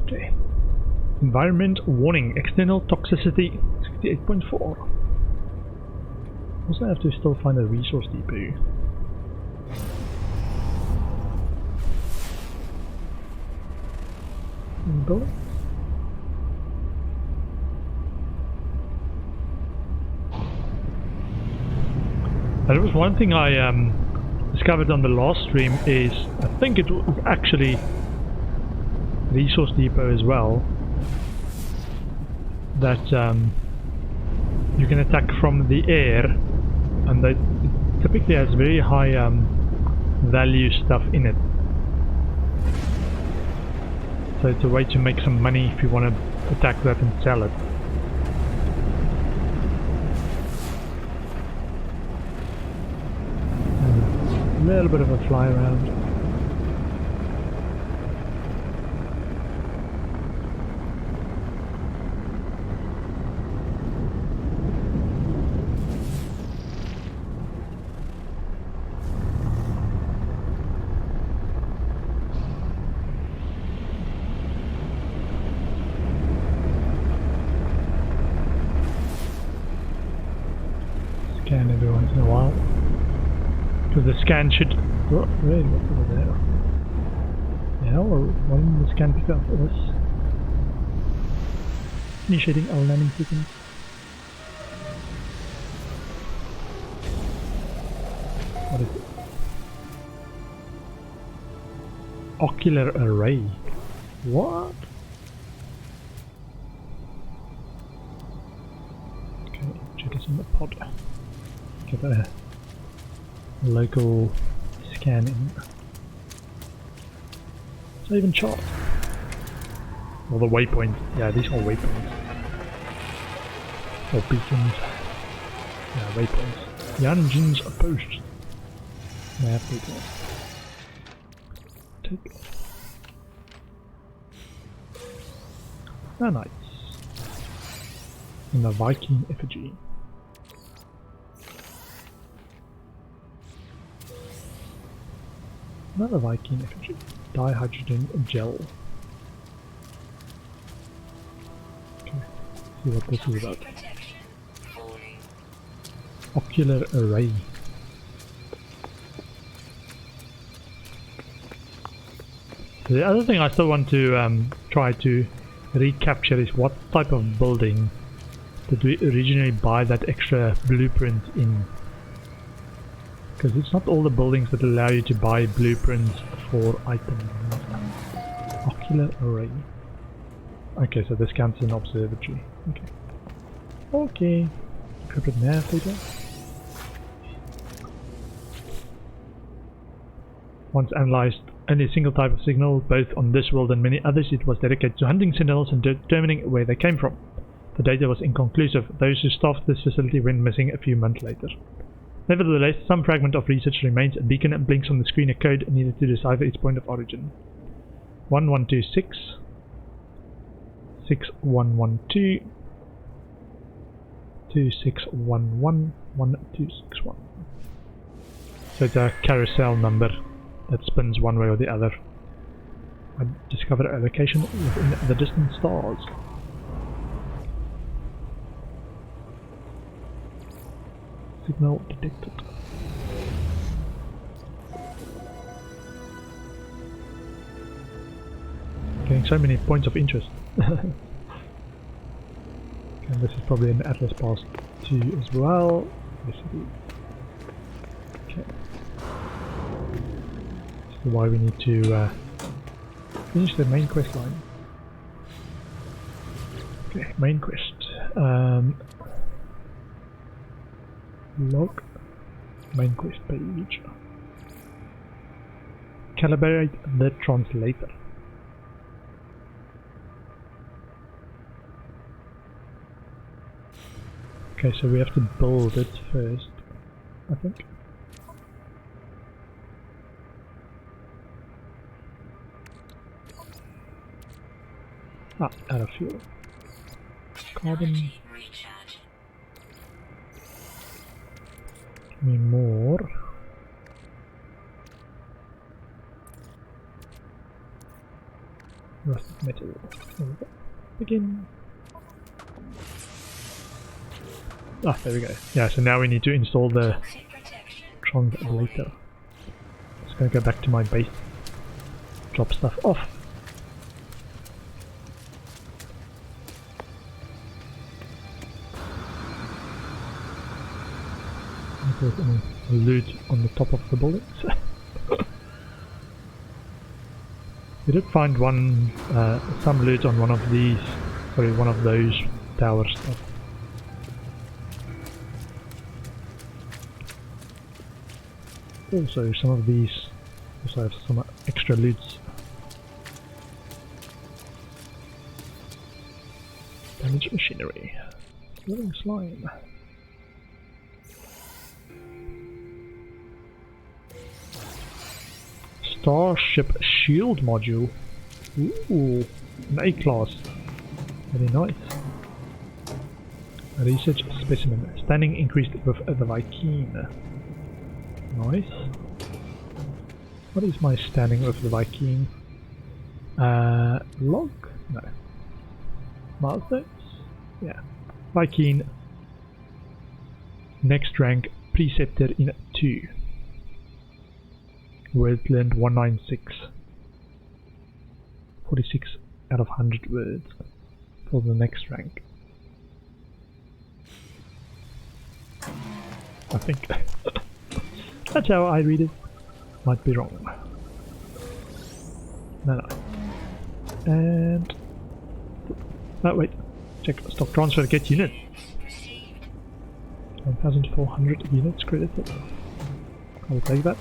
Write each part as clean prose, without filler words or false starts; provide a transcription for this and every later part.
Okay. Environment warning, external toxicity 68.4. Also have to still find a resource depot. Building? That was one thing I discovered on the last stream is, I think it was actually resource depot as well, that you can attack from the air, and that it typically has very high value stuff in it. So it's a way to make some money if you want to attack that and sell it. A little bit of a fly around. Scan every once in a while. Because the scan should... Oh, really? What's over there? Yeah, or why didn't the scan pick up this? Initiating our landing sequence. What is it? Ocular array. What? Okay, check this on the pod. Get a local scanning. Save and chart. Or the waypoint. Yeah, these are waypoints. Or beacons. Yeah, waypoints. The engines are post. Map details. Take. Ah, nice. And the Viking effigy. Another Viking effigy. Dihydrogen gel. Okay, see what this is about. Ocular array. The other thing I still want to try to recapture is what type of building did we originally buy that extra blueprint in. Because it's not all the buildings that allow you to buy blueprints for items. Ocular array. Okay, so this counts as an observatory. Okay. Okay. Encrypted nav data. Once analyzed only a single type of signal, both on this world and many others. It was dedicated to hunting signals and determining where they came from. The data was inconclusive. Those who staffed this facility went missing a few months later. Nevertheless, some fragment of research remains. A beacon blinks on the screen, a code needed to decipher its point of origin. 1126 6112 2611 1261. So it's a carousel number that spins one way or the other. I discovered a location within the distant stars. Signal detected. Getting so many points of interest. And this is probably an Atlas Pass 2 as well. Yes it is. Okay. So why we need to finish the main quest line. Okay, main quest. Log main quest page. Calibrate the translator. Okay, so we have to build it first, I think. Ah, out of fuel. Carbon. Give me more. Rust metal. Begin. Ah, there we go. Yeah, so now we need to install the translator. Just gonna go back to my base. Drop stuff off. If there's any loot on the top of the buildings. We did find some loot on one of these, sorry, one of those towers. Also, some of these also have some extra loots. Damaged machinery. Living slime. Starship shield module. Ooh, an A-class. Very nice. A research specimen. Standing increased with the Viking. Nice. What is my standing with the Viking? Log? No. Milestones? Yeah. Viking. Next rank, Preceptor in 2. Wordland 196. 46 out of 100 words for the next rank. I think. That's how I read it. Might be wrong. No. And... oh wait. Check stock transfer, get unit. 1,400 units credited. I will take that.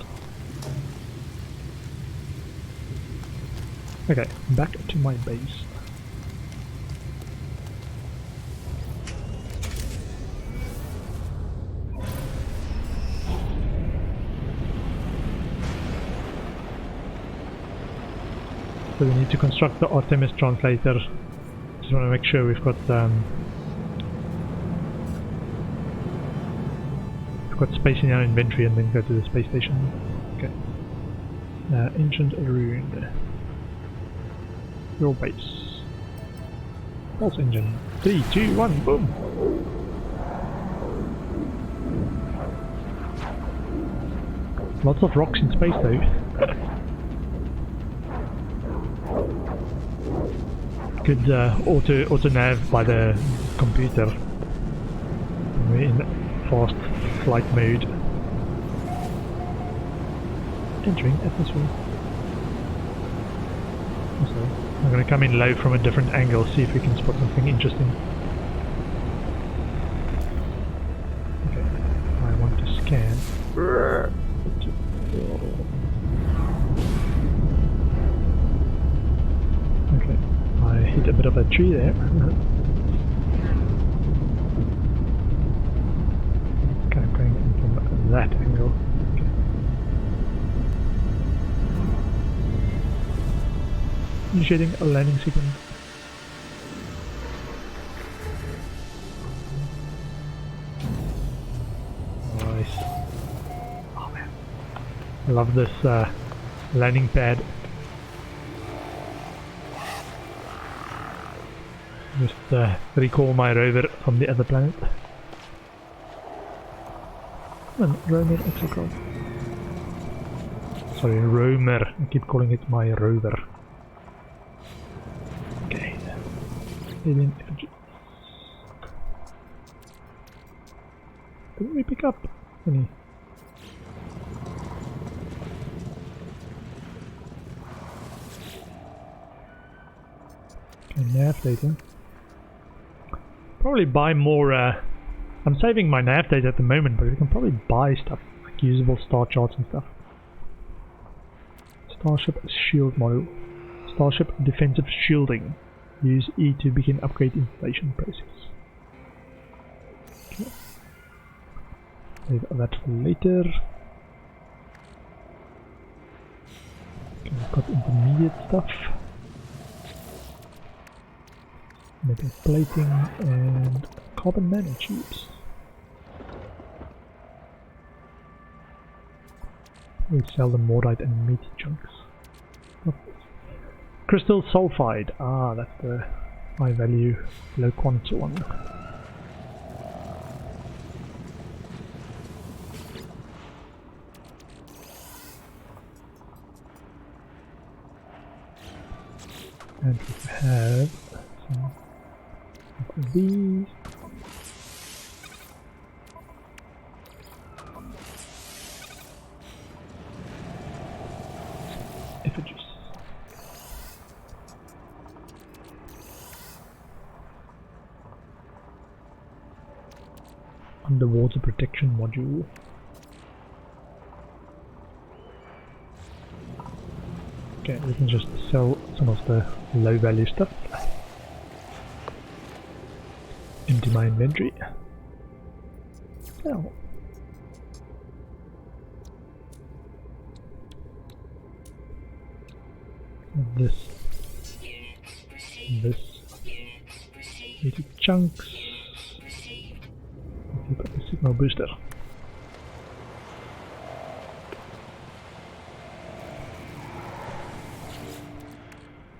Okay, back to my base. So we need to construct the Artemis translator. Just want to make sure we've got space in our inventory and then go to the space station. Okay. Ancient Rune. Your base. Pulse engine. 3, 2, 1, boom! Lots of rocks in space though. Good auto nav by the computer. We're in fast flight mode. Entering atmosphere. Also, I'm going to come in low from a different angle, see if we can spot something interesting. Okay, I want to scan. Okay, I hit a bit of a tree there. Okay, I'm going in from that angle. Okay. Initiating a landing sequence. Nice. Oh man, I love this landing pad. Just recall my rover from the other planet. And roamer exocraft. Sorry, roamer. I keep calling it my rover. Okay. Alien effigy. Didn't we pick up any? Okay, nav data. Probably buy more. I'm saving my nav data at the moment, but we can probably buy stuff like usable star charts and stuff. Starship shield model. Starship defensive shielding. Use E to begin upgrade installation process. Okay. Save that for later. Okay, we've got intermediate stuff. Metal plating and carbon nanotubes. We sell the mortite and meat chunks. Crystal sulfide. Ah, that's the high value, low quantity one. And we have some of these. Effigies. Underwater protection module. Okay, we can just sell some of the low value stuff. Empty my inventory. Sell. This. Little chunks. Keep up the signal booster.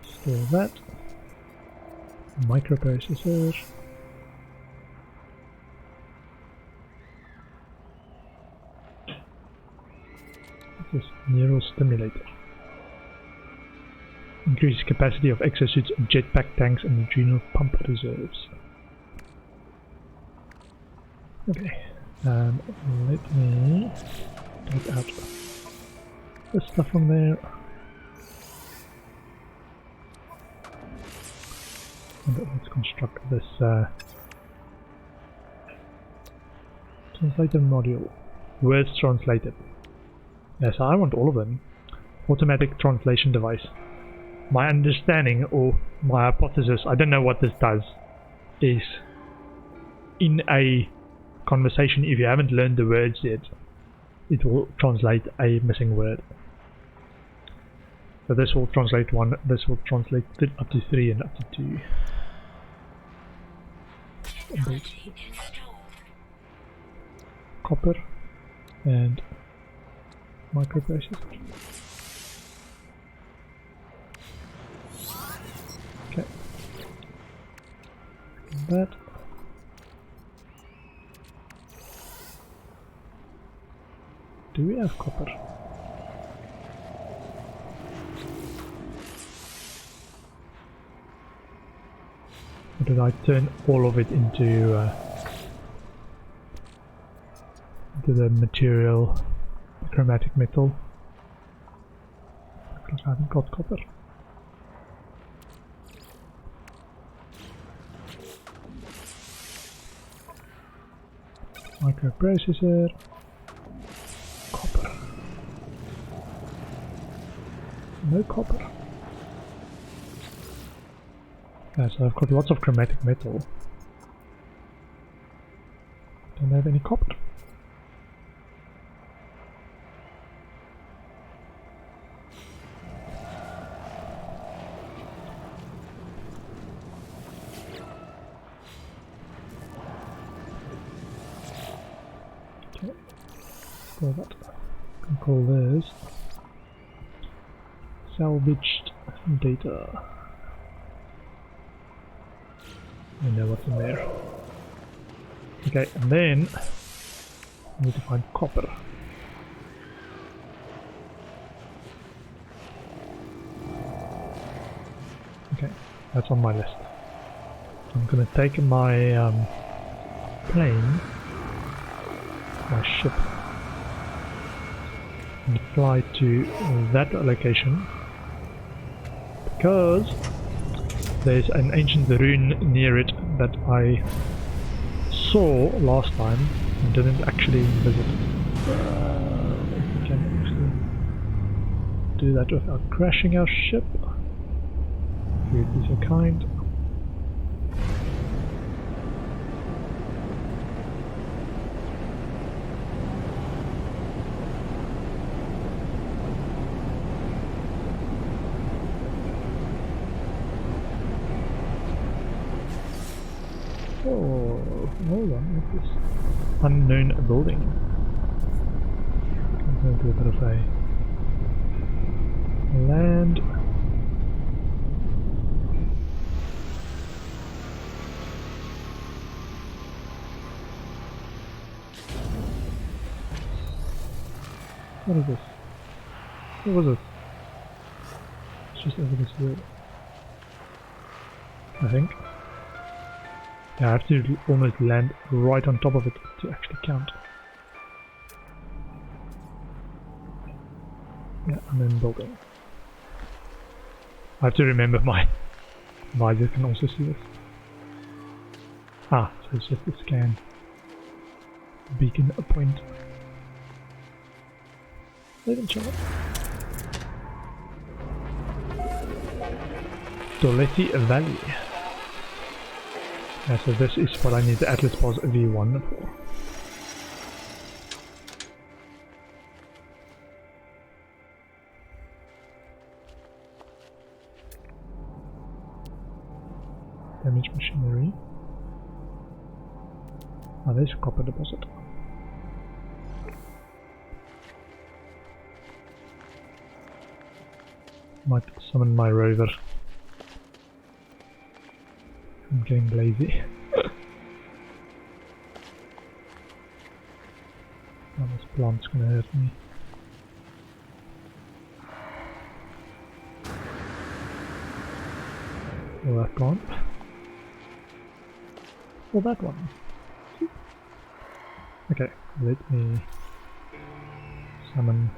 Store that. Microprocessor. This is neural stimulator. Increases capacity of exosuits, jetpack tanks, and adrenal pump reserves. Okay, let me take out the stuff from there. And let's construct this translator module. Words translated. Yes, I want all of them. Automatic translation device. My understanding, or my hypothesis, I don't know what this does, is in a conversation, if you haven't learned the words yet, it will translate a missing word. So this will translate 1, this will translate up to 3 and up to 2. Copper and microprocessor. Okay. That. Do we have copper? Or did I turn all of it into the material, chromatic metal? Because I haven't got copper. Microprocessor. Copper. No copper. Yeah, so I've got lots of chromatic metal. Don't have any copper. Okay, so that I can call this salvaged data. I know what's in there. Okay, and then I need to find copper. Okay, that's on my list. I'm gonna take my plane, my ship, and fly to that location because there's an ancient rune near it that I saw last time and didn't actually visit. If we can actually do that without crashing our ship, if you'd be so kind. Oh, hold on, what's this? Unknown building. Going to a bit of a land. What is this? What was it? It's just over this wall. I think. Yeah, I have to almost land right on top of it to actually count. Yeah, and then building. I have to remember my visor can also see this. Ah, so it's just a scan. Beacon point. Even show it. Doleti Valley. Yeah, so this is what I need the Atlas Pass V1 for. Damage machinery. Oh, there's a copper deposit. Might summon my rover. I'm getting lazy. Oh, this plant's gonna hurt me. Or that plant. Or that one. Okay, let me summon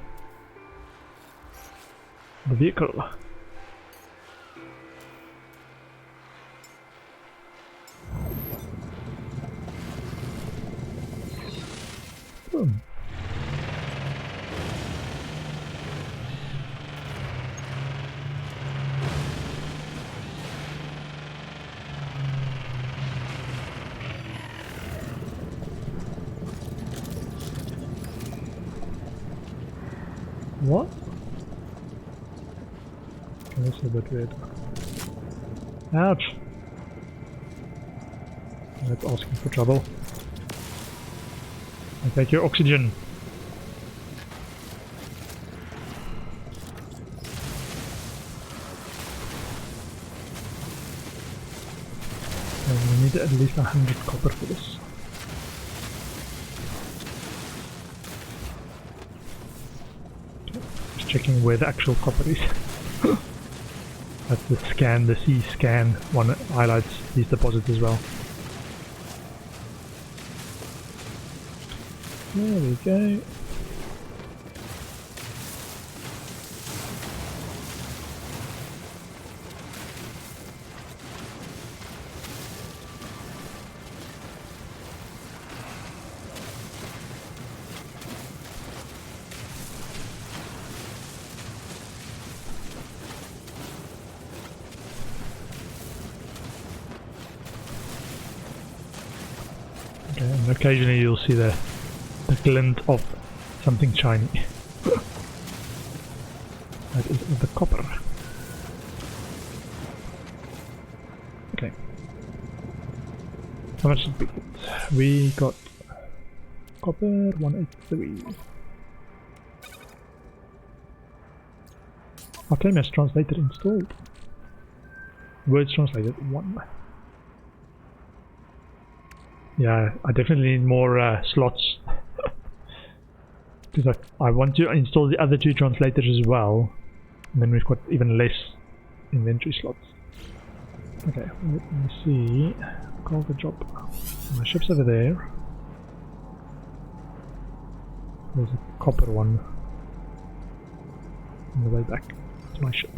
the vehicle. Boom. What? Okay, this is a bit weird. Ouch! That's asking for trouble. I take your oxygen. And we need at least 100 copper for this. Checking where the actual copper is. That's the scan, the C scan one highlights these deposits as well. There we go. Okay, and occasionally you'll see the glint of something shiny. That is the copper. Okay. How much did we get? We got copper 183. Artemis translator installed. Words translated 1. Yeah, I definitely need more slots. Because I want to install the other 2 translators as well. And then we've got even less inventory slots. Okay, let me see. Cargo job. My ship's over there. There's a copper one on the way back to my ship.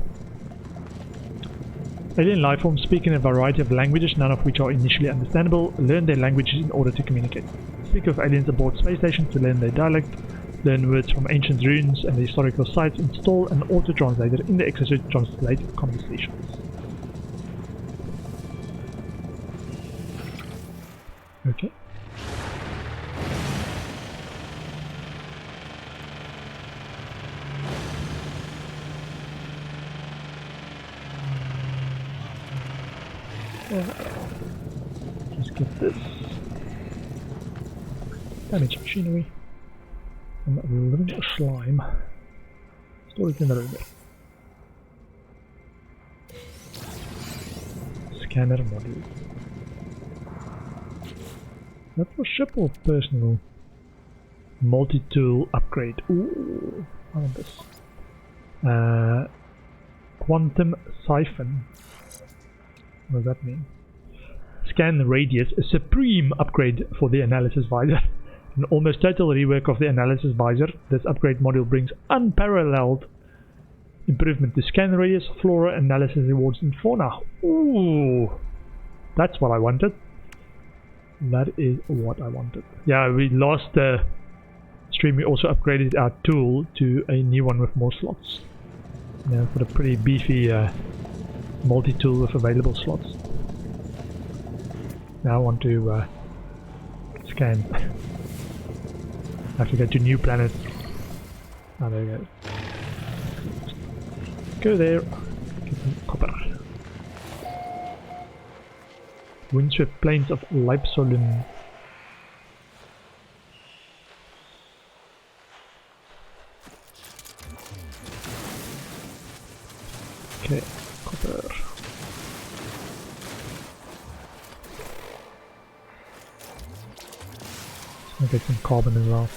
Alien lifeforms speak in a variety of languages, none of which are initially understandable. Learn their languages in order to communicate. Speak of aliens aboard space stations to learn their dialect. Learn words from ancient ruins and historical sites. Install an auto-translator in the exosuit to translate conversations. Okay. Just get this. Damage machinery. And a little slime. Storage in the rover. Scanner module. That was ship or personal? Multi-tool upgrade. Ooh, I want this. Quantum siphon. What does that mean? Scan radius, a supreme upgrade for the analysis visor. An almost total rework of the analysis visor. This upgrade module brings unparalleled improvement to scan radius, flora, analysis rewards, and fauna. Ooh, that's what I wanted. That is what I wanted. Yeah, we lost the stream. We also upgraded our tool to a new one with more slots. Now for the pretty beefy multi-tool with available slots. Now I want to scan. I have to go to new planet. Oh, there we go. Go there. Get some copper. Windswept plains of Leipsolin. Okay, copper. I'll get some carbon as well.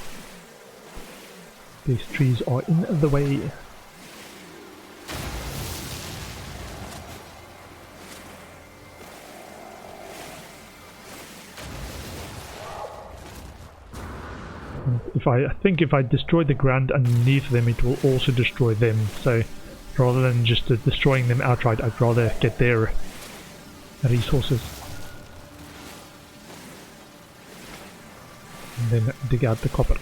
These trees are in the way. I think if I destroy the ground underneath them, it will also destroy them. So rather than just destroying them outright, I'd rather get their resources and then dig out the copper.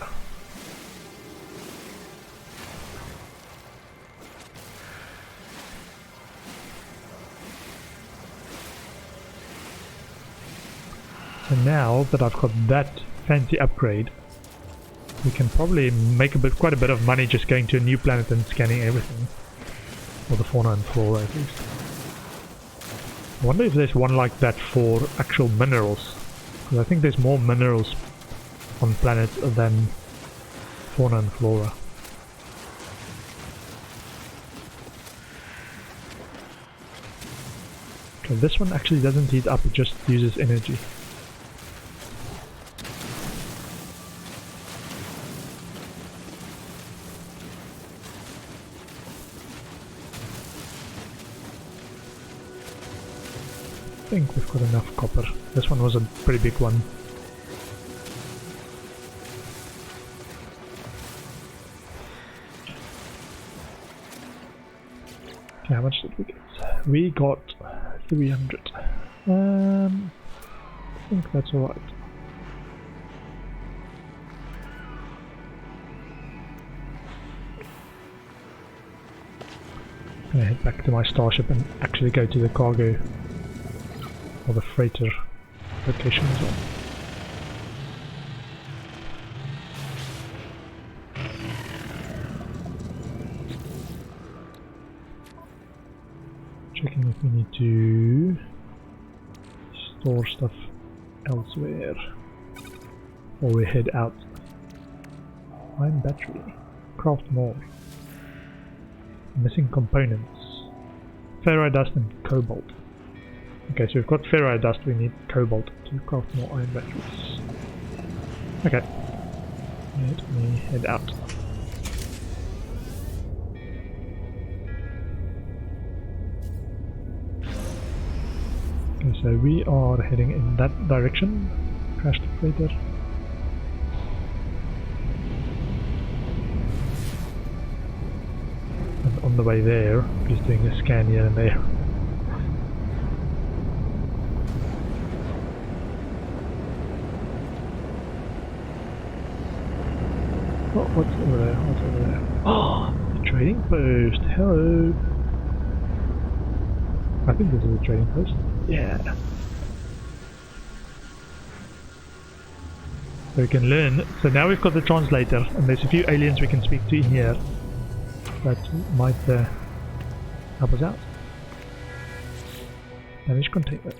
So now that I've got that fancy upgrade, we can probably make quite a bit of money just going to a new planet and scanning everything. Or the fauna and flora at least. I wonder if there's one like that for actual minerals. Because I think there's more minerals on planets than fauna and flora. Okay, this one actually doesn't heat up, it just uses energy. I think we've got enough copper. This one was a pretty big one. Okay, how much did we get? We got 300. I think that's alright. I'm gonna head back to my starship and actually go to the cargo or the freighter location as well. Checking if we need to store stuff elsewhere or we head out. Iron battery. Craft more. Missing components. Ferrodust and cobalt. Okay, so we've got ferrodust, we need cobalt to craft more iron batteries. Okay. Let me head out. Okay, so we are heading in that direction. Crash the freighter. And on the way there, just doing a scan here and there. Oh, what's over there? What's over there? Oh, the trading post. Hello. I think this is a trading post. Yeah. So we can learn. So now we've got the translator, and there's a few aliens we can speak to in here that might help us out. Damage container.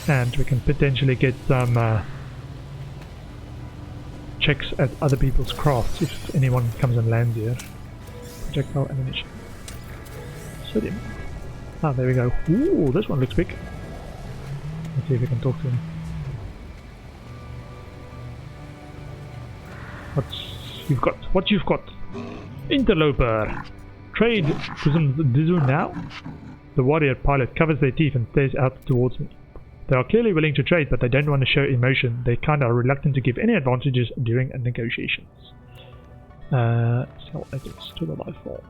And we can potentially get some checks at other people's crafts if anyone comes and lands here. Projectile ammunition. Sodium. Ah, there we go. Ooh, this one looks big. Let's see if we can talk to him. You've got what you've got. Interloper. Trade Prisms Dizu now. The warrior pilot covers their teeth and stares out towards me. They are clearly willing to trade, but they don't want to show emotion. They kind of are reluctant to give any advantages during negotiations. Sell agents to the life form.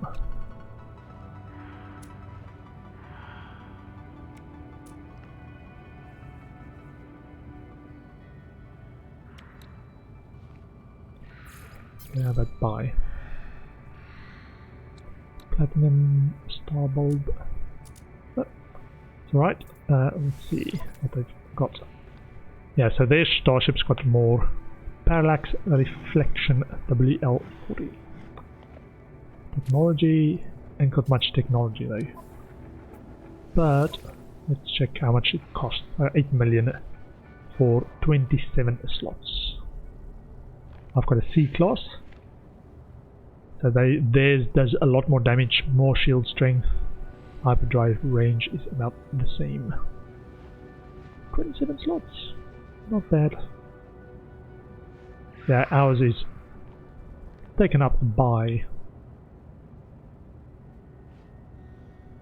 Yeah, but buy. Platinum, star bulb. Oh, it's alright. Let's see what they've got. Yeah, so their starship's got more. Parallax reflection WL40. Technology, ain't got much technology though. But let's check how much it costs. 8 million for 27 slots. I've got a C class. So theirs does a lot more damage, more shield strength. Hyperdrive range is about the same. 27 slots. Not bad. Yeah, ours is taken up by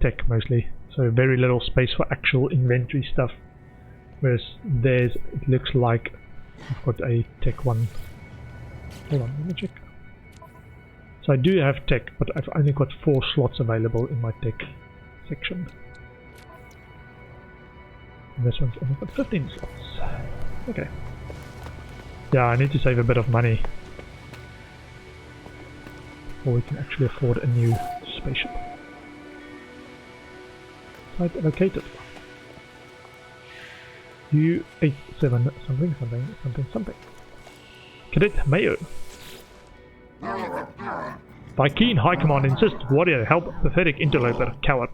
tech mostly. So very little space for actual inventory stuff. Whereas theirs, it looks like I've got a tech one. Hold on, let me check. So I do have tech, but I've only got 4 slots available in my tech section. And this one's only got 15 slots. Okay. Yeah, I need to save a bit of money before we can actually afford a new spaceship. Site located. U87 something something something something. Cadet Mayo. Vy'keen High Command insists warrior help pathetic interloper coward.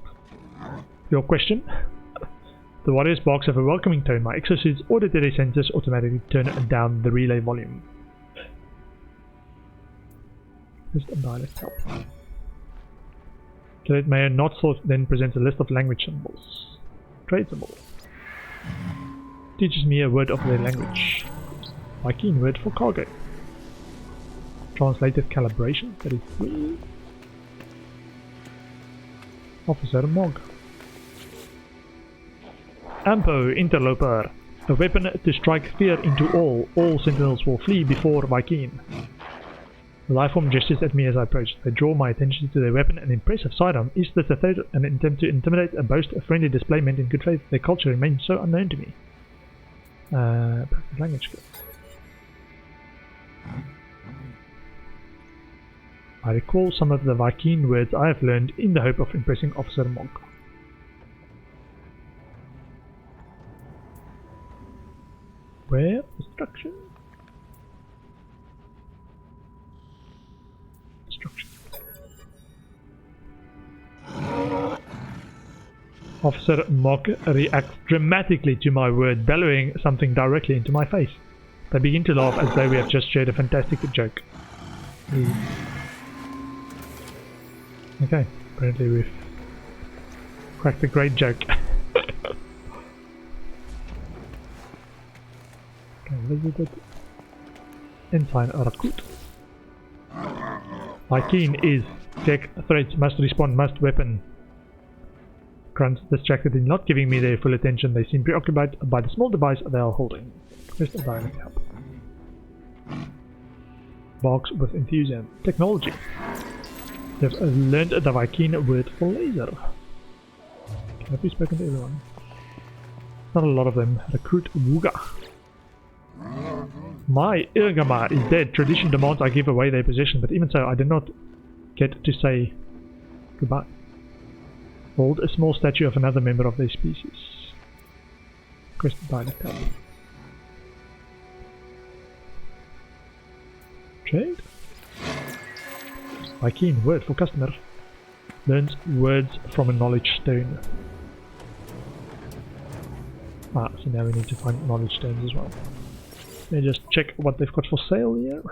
Your question? The warrior's barks have a welcoming tone. My exosuit's auditory sensors automatically turn down the relay volume. Just a dialect help. Cadet Mayor Notsworth then presents a list of language symbols. Trade symbol. Teaches me a word of their language. Vy'keen word for cargo. Translated calibration 33. Officer Mog. Ampo Interloper. A weapon to strike fear into all. All sentinels will flee before Vy'keen. The lifeform gestures at me as I approach. They draw my attention to their weapon, an impressive sidearm. Is this a threat, an attempt to intimidate, a boast, a friendly display meant in good faith? Their culture remains so unknown to me. Practice language skills. I recall some of the Vy'keen words I have learned in the hope of impressing Officer Mog. Where? Destruction? Destruction. Officer Mog reacts dramatically to my word, bellowing something directly into my face. They begin to laugh as though we have just shared a fantastic joke. Okay, apparently we've cracked a great joke. Okay, visited Ensign Rakut. Vy'keen is tech threats, must respond, must weapon. Grunts distracted in not giving me their full attention. They seem preoccupied by the small device they are holding. Request a dialect help. Barks with enthusiasm. Technology. They've learned the Vy'keen word for laser. Can I be spoken to everyone? Not a lot of them. Recruit Wuga. My Irgama is dead. Tradition demands I give away their possession, but even so, I did not get to say goodbye. Hold a small statue of another member of their species. Request dialect help. Trade? Vy'keen word for customer. Learns words from a knowledge stone. Ah, so now we need to find knowledge stones as well. Let me just check what they've got for sale here.